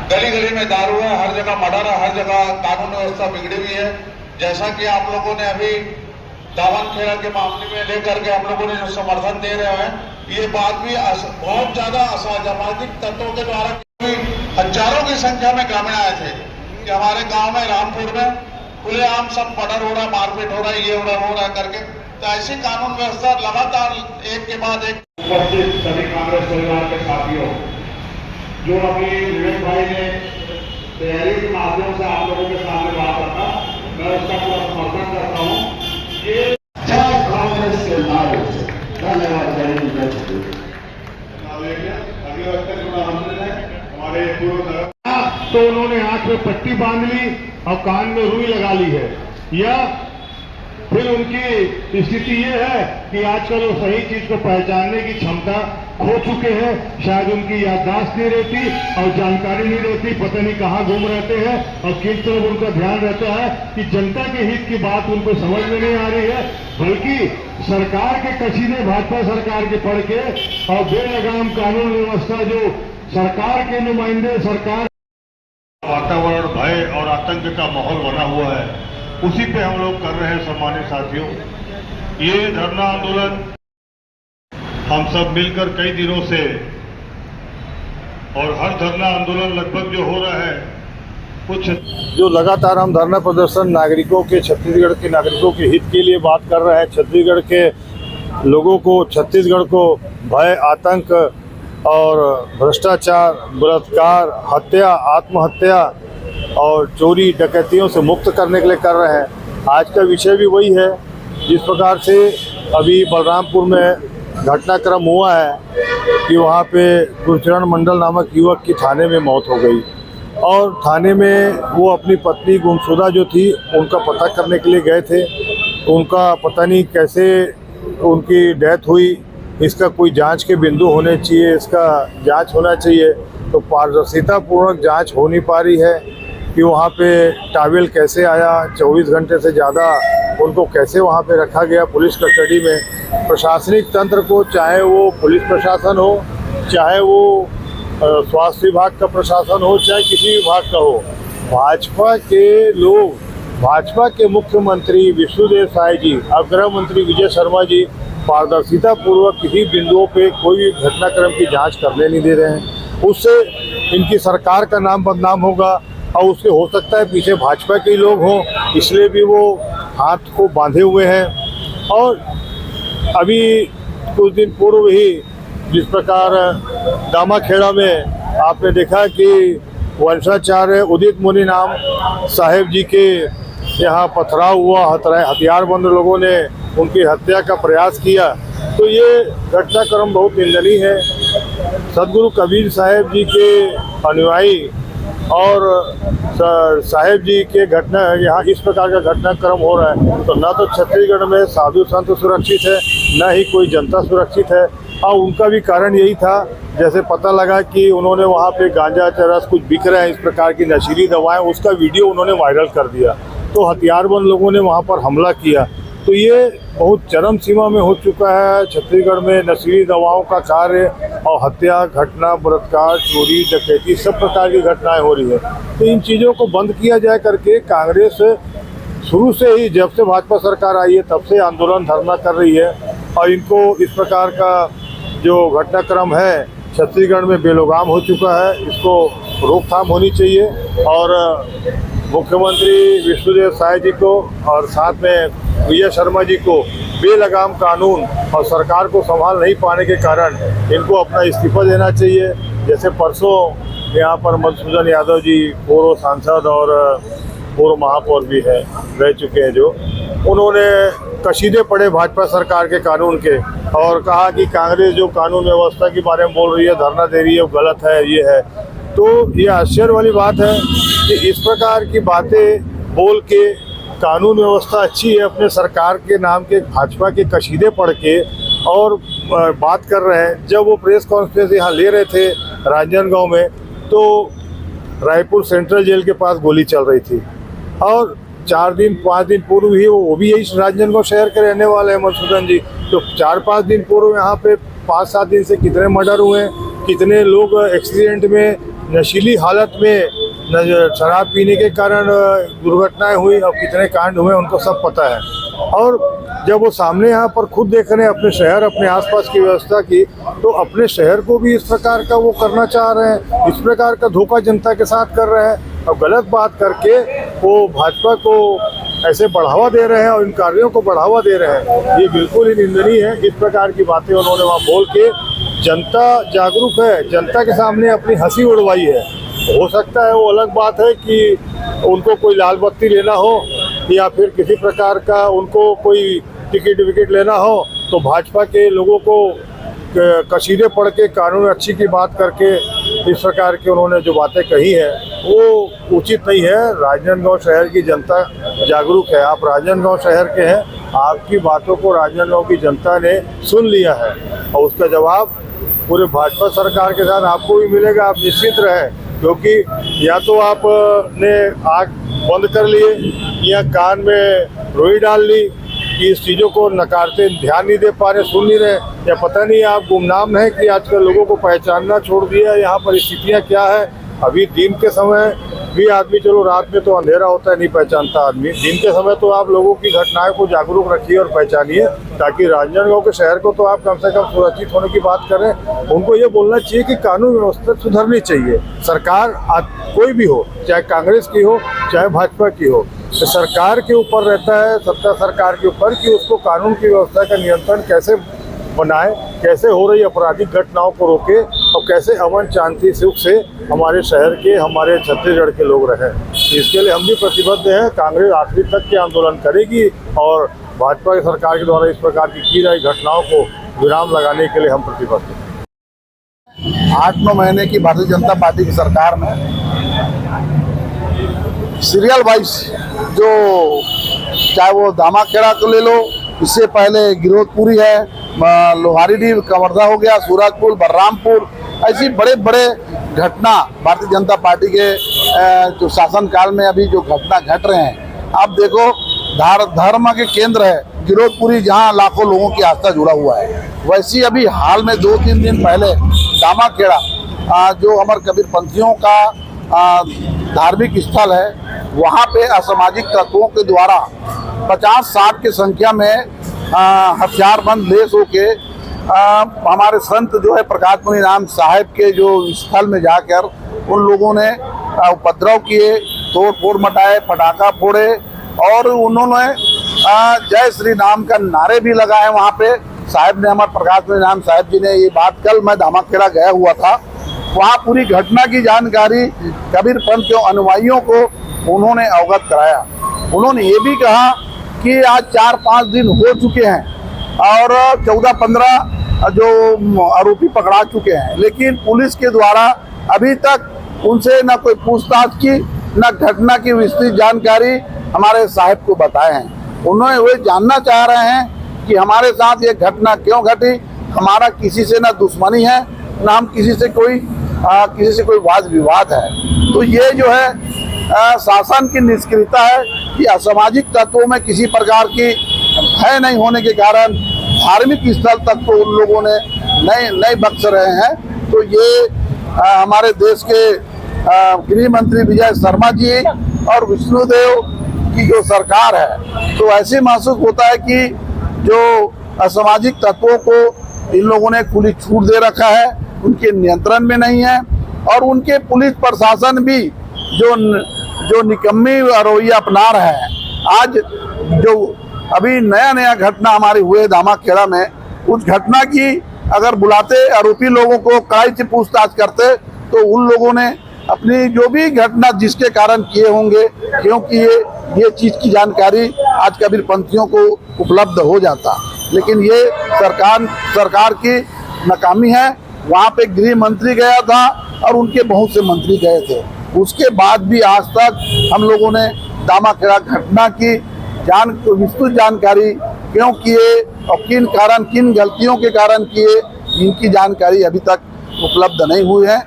गली गली में दारू है, हर जगह मर्डर है, हर जगह कानून व्यवस्था बिगड़ी हुई है। जैसा कि आप लोगों ने अभी दावनखेड़ा के मामले में लेकर के हम लोगों ने जो समर्थन दे रहे हैं, ये बात भी बहुत ज्यादा असामाजिक तत्वों के द्वारा हजारों की संख्या में ग्रामीण आए थे कि हमारे गांव में रामपुर में खुलेआम सब मर्डर हो रहा, मारपीट हो रहा है, ये हो रहा वो रहा करके। तो ऐसी कानून व्यवस्था लगातार एक के बाद एक। उपस्थित सभी कांग्रेस परिवार के साथियों, जो अभी विवेक भाई ने तैयारी के माध्यम से आप लोगों के सामने बात रखा, मैं उसका पूरा समर्थन करता हूँ। ये कांग्रेस के नारे से धन्यवाद हमारे तो उन्होंने आंख में पट्टी बांध ली और कान में रुई लगा ली है, या फिर उनकी स्थिति ये है कि आजकल वो सही चीज को पहचानने की क्षमता खो चुके हैं। शायद उनकी याददाश्त नहीं रहती और जानकारी नहीं रहती, पता नहीं कहाँ घूम रहते हैं और किस तरफ उनका ध्यान रहता है कि जनता के हित की बात उनको समझ में नहीं आ रही है, बल्कि सरकार के कसीदे भाजपा सरकार के पढ़ के और बेलगाम कानून व्यवस्था जो सरकार के नुमाइंदे सरकार वातावरण भय और आतंक का माहौल बना हुआ है, उसी पे हम लोग कर रहे हैं। सम्मानित साथियों, ये धरना आंदोलन हम सब मिलकर कई दिनों से, और हर धरना आंदोलन लगभग जो हो रहा है कुछ जो लगातार हम धरना प्रदर्शन नागरिकों के, छत्तीसगढ़ के नागरिकों के हित के लिए बात कर रहे हैं। छत्तीसगढ़ के लोगों को, छत्तीसगढ़ को भय, आतंक और भ्रष्टाचार, बलात्कार, हत्या, आत्महत्या और चोरी डकैतियों से मुक्त करने के लिए कर रहे हैं। आज का विषय भी वही है। जिस प्रकार से अभी बलरामपुर में घटनाक्रम हुआ है कि वहाँ पे गुरचरण मंडल नामक युवक की थाने में मौत हो गई, और थाने में वो अपनी पत्नी गुमशुदा जो थी उनका पता करने के लिए गए थे। उनका पता नहीं कैसे उनकी डेथ हुई, इसका कोई जांच के बिंदु होने चाहिए, इसका जांच होना चाहिए। तो पारदर्शितापूर्वक जांच हो नहीं पा रही है कि वहाँ पे टावेल कैसे आया, 24 घंटे से ज़्यादा उनको कैसे वहाँ पे रखा गया पुलिस कस्टडी में। प्रशासनिक तंत्र को, चाहे वो पुलिस प्रशासन हो, चाहे वो स्वास्थ्य विभाग का प्रशासन हो, चाहे किसी विभाग का हो, भाजपा के लोग, भाजपा के मुख्यमंत्री विष्णुदेव साय जी, अब गृह मंत्री विजय शर्मा जी पारदर्शिता पूर्वक किसी बिंदुओं पे कोई भी घटनाक्रम की जांच करने नहीं दे रहे हैं। उससे इनकी सरकार का नाम बदनाम होगा, और उसके हो सकता है पीछे भाजपा के लोग हों, इसलिए भी वो हाथ को बांधे हुए हैं। और अभी कुछ दिन पूर्व ही जिस प्रकार दामाखेड़ा में आपने देखा कि वंशाचार्य उदित मुनि नाम साहेब जी के यहाँ पथराव हुआ, हथियारबंद लोगों ने उनकी हत्या का प्रयास किया, तो ये घटनाक्रम बहुत निंदनीय है। सदगुरु कबीर साहेब जी के अनुयायी और साहेब जी के घटना यहाँ इस प्रकार का घटनाक्रम हो रहा है, तो न तो छत्तीसगढ़ में साधु संत सुरक्षित है, न ही कोई जनता सुरक्षित है। और उनका भी कारण यही था, जैसे पता लगा कि उन्होंने वहाँ पे गांजा, चरस कुछ बिक रहे हैं, इस प्रकार की नशीली दवाएं, उसका वीडियो उन्होंने वायरल कर दिया, तो हथियारबंद लोगों ने वहाँ पर हमला किया। तो ये बहुत चरम सीमा में हो चुका है छत्तीसगढ़ में नशीली दवाओं का कार्य, और हत्या, घटना, बलात्कार, चोरी, डकैती, सब प्रकार की घटनाएं हो रही है। तो इन चीज़ों को बंद किया जाए करके कांग्रेस शुरू से ही, जब से भाजपा सरकार आई है तब से आंदोलन धरना कर रही है, और इनको इस प्रकार का जो घटनाक्रम है छत्तीसगढ़ में बेलगाम हो चुका है, इसको रोकथाम होनी चाहिए। और मुख्यमंत्री विष्णुदेव साय जी को और साथ में विजय शर्मा जी को बेलगाम कानून और सरकार को संभाल नहीं पाने के कारण इनको अपना इस्तीफा देना चाहिए। जैसे परसों यहाँ पर मधुसूदन यादव जी, पूर्व सांसद और पूर्व महापौर भी है, रह चुके हैं, जो उन्होंने कशीदे पड़े भाजपा सरकार के कानून के, और कहा कि कांग्रेस जो कानून व्यवस्था के बारे में बोल रही है, धरना दे रही है, वो गलत है, ये है। तो ये आश्चर्य वाली बात है कि इस प्रकार की बातें बोल के कानून व्यवस्था अच्छी है, अपने सरकार के नाम के भाजपा के कशीदे पढ़ के और बात कर रहे हैं। जब वो प्रेस कॉन्फ्रेंस यहाँ ले रहे थे राजनांदगांव में, तो रायपुर सेंट्रल जेल के पास गोली चल रही थी, और 4-5 दिन पूर्व ही वो भी यही राजनांदगांव शहर के रहने वाले हैं मधुसूदन जी। तो 4-5 दिन पूर्व यहाँ पे 5-7 दिन से कितने मर्डर हुए, कितने लोग एक्सीडेंट में नशीली हालत में शराब पीने के कारण दुर्घटनाएं हुई और कितने कांड हुए उनको सब पता है। और जब वो सामने यहाँ पर खुद देख रहे हैं अपने शहर अपने आसपास की व्यवस्था की, तो अपने शहर को भी इस प्रकार का वो करना चाह रहे हैं, इस प्रकार का धोखा जनता के साथ कर रहे हैं और गलत बात करके वो भाजपा को ऐसे बढ़ावा दे रहे हैं और इन कार्यों को बढ़ावा दे रहे हैं। ये बिल्कुल ही निंदनीय है। इस प्रकार की बातें उन्होंने वहाँ बोल के, जनता जागरूक है, जनता के सामने अपनी हंसी उड़वाई है। हो सकता है वो अलग बात है कि उनको कोई लाल बत्ती लेना हो या फिर किसी प्रकार का उनको कोई टिकट विकेट लेना हो, तो भाजपा के लोगों को कसीदे पढ़ के कानून अच्छी की बात करके इस प्रकार के उन्होंने जो बातें कही हैं वो उचित नहीं है। राजनांदगांव शहर की जनता जागरूक है। आप राजनांदगांव शहर के हैं, आपकी बातों को राजनांदगांव की जनता ने सुन लिया है और उसका जवाब पूरे भाजपा सरकार के साथ आपको भी मिलेगा। आप निश्चित रहें, क्योंकि या तो आपने आँख बंद कर लिए या कान में रुई डाल ली कि इस चीज़ों को नकारते, ध्यान नहीं दे पा रहे, सुन नहीं रहे, या पता नहीं आप गुमनाम हैं कि आजकल लोगों को पहचानना छोड़ दिया। यहाँ परिस्थितियाँ क्या है, अभी दिन के समय भी आदमी, चलो रात में तो अंधेरा होता है नहीं पहचानता आदमी, दिन के समय तो आप लोगों की घटनाएं को जागरूक रखिए और पहचानिए, ताकि राजनांदगांव के शहर को तो आप कम से कम सुरक्षित होने की बात करें। उनको ये बोलना चाहिए कि कानून व्यवस्था सुधरनी चाहिए। सरकार कोई भी हो, चाहे कांग्रेस की हो चाहे भाजपा की हो, तो सरकार के ऊपर रहता है, सत्ता सरकार के ऊपर, कि उसको कानून की व्यवस्था का नियंत्रण कैसे बनाए, कैसे हो रही आपराधिक घटनाओं को रोके और कैसे अमन शांति सुख से हमारे शहर के, हमारे छत्तीसगढ़ के लोग रहें। इसके लिए हम भी प्रतिबद्ध हैं। कांग्रेस आखिरी तक के आंदोलन करेगी और भाजपा सरकार के द्वारा इस प्रकार की गई घटनाओं को विराम लगाने के लिए हम प्रतिबद्ध हैं। 8-9 महीने की भारतीय जनता पार्टी की सरकार में सीरियल वाइज, जो चाहे वो दामाखेड़ा को ले लो, इससे पहले गिरोधपुरी है, लोहारीडीह, कवर्धा हो गया, सूरजपुर, बलरामपुर, ऐसी बड़े बड़े घटना भारतीय जनता पार्टी के जो शासनकाल में अभी जो घटना घट रहे हैं। आप देखो, धर्म के केंद्र है गिरोधपुरी, जहां लाखों लोगों की आस्था जुड़ा हुआ है। वैसी अभी हाल में 2-3 दिन पहले दामाखेड़ा, जो अमर कबीर पंथियों का धार्मिक स्थल है, वहां पे असामाजिक तत्वों के द्वारा 50-60 की संख्या में हथियारबंद लेस होके हमारे संत जो है प्रकाश मुनि नाम साहब के जो स्थल में जाकर उन लोगों ने उपद्रव किए, तोड़ फोड़ मचाए, पटाखा फोड़े और उन्होंने जय श्री राम का नारे भी लगाए। वहाँ पे साहब ने, हमारे प्रकाश मुनि नाम साहब जी ने, ये बात कल मैं दामाखेड़ा गया हुआ था, वहाँ पूरी घटना की जानकारी कबीर पंथ के अनुयायियों को उन्होंने अवगत कराया। उन्होंने ये भी कहा कि आज 4-5 दिन हो चुके हैं और 14-15 जो आरोपी पकड़ा चुके हैं, लेकिन पुलिस के द्वारा अभी तक उनसे न कोई पूछताछ की, न घटना की विस्तृत जानकारी हमारे साहब को बताए हैं। उन्होंने वे जानना चाह रहे हैं कि हमारे साथ ये घटना क्यों घटी। हमारा किसी से न दुश्मनी है, न हम किसी से कोई वाद विवाद है। तो ये जो है शासन की निष्क्रियता है कि असामाजिक तत्वों में किसी प्रकार की भय नहीं होने के कारण धार्मिक स्थल तक तो उन लोगों ने नहीं बख्श रहे हैं। तो ये हमारे देश के गृह मंत्री विजय शर्मा जी और विष्णुदेव की जो सरकार है, तो ऐसे महसूस होता है कि जो असामाजिक तत्वों को इन लोगों ने खुली छूट दे रखा है, उनके नियंत्रण में नहीं है और उनके पुलिस प्रशासन भी जो निकम्मी रवैया अपना रहे हैं। आज जो अभी नया घटना हमारी हुए दामाखेड़ा में, उस घटना की अगर बुलाते आरोपी लोगों को कड़ाई से पूछताछ करते, तो उन लोगों ने अपनी जो भी घटना जिसके कारण किए होंगे, क्योंकि ये चीज़ की जानकारी आज कबीर पंथियों को उपलब्ध हो जाता। लेकिन ये सरकार की नाकामी है। वहाँ पे गृह मंत्री गया था और उनके बहुत से मंत्री गए थे, उसके बाद भी आज तक हम लोगों ने दामाखेड़ा घटना की विस्तृत जानकारी क्यों किए और किन गलतियों के कारण किए, इनकी जानकारी अभी तक उपलब्ध नहीं हुई है।